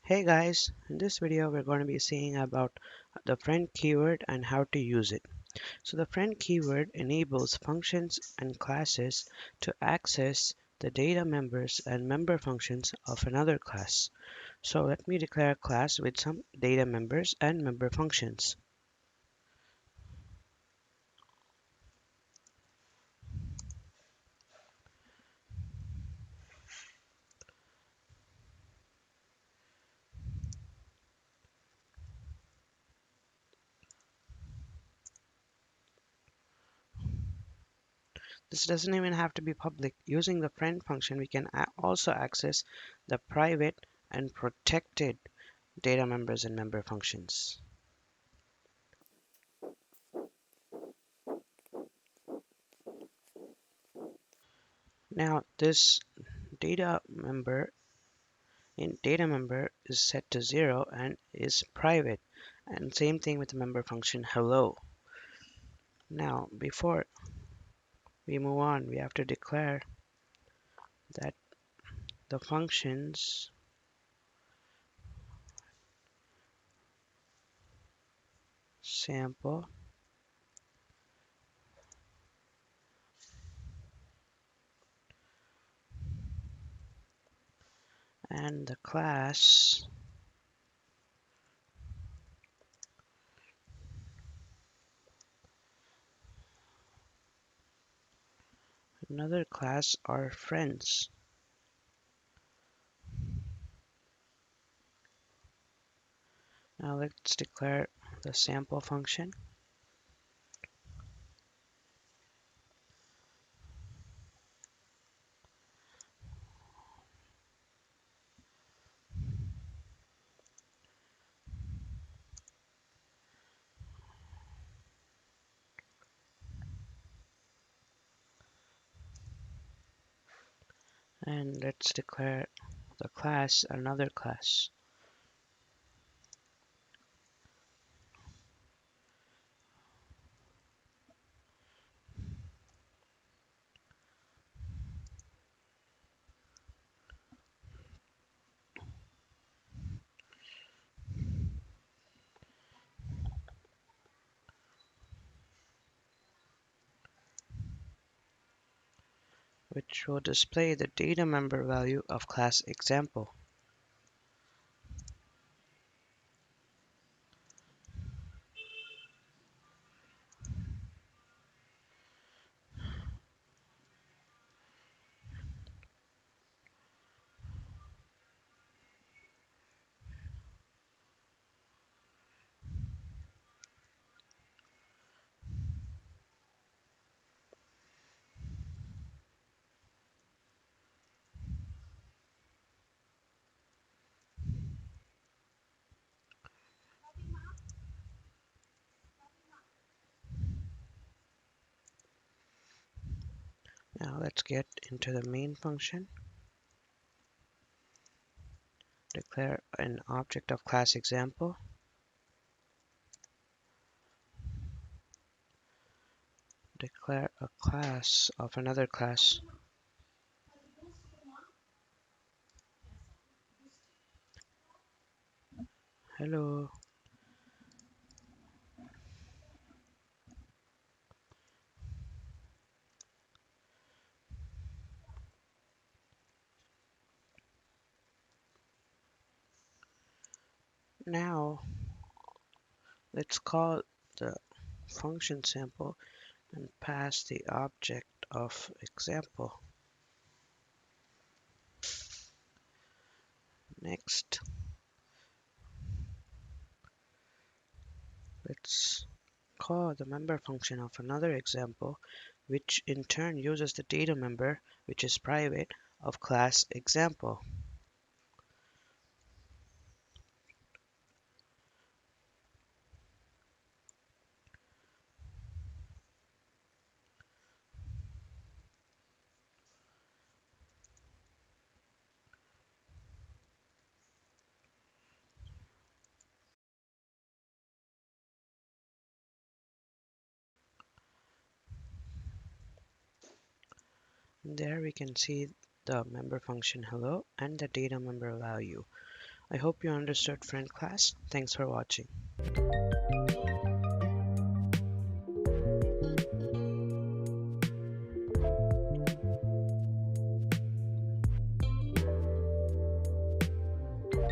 Hey guys, in this video we're going to be seeing about the friend keyword and how to use it. So the friend keyword enables functions and classes to access the data members and member functions of another class. So let me declare a class with some data members and member functions. This doesn't even have to be public. Using the friend function, we can also access the private and protected data members and member functions. Now, this data member in data member is set to 0 and is private, and same thing with the member function hello. Now before we move on, we have to declare that the functions sample and the class another class are friends. Now let's declare the sample function and let's declare the class another class. Which will display the data member value of class example. Now let's get into the main function. Declare an object of class example. Declare a class of another class. Hello. Now let's call the function sample and pass the object of example. Next, let's call the member function of another example, which in turn uses the data member, which is private, of class example. There we can see the member function hello and the data member value. I hope you understood, friend class. Thanks for watching.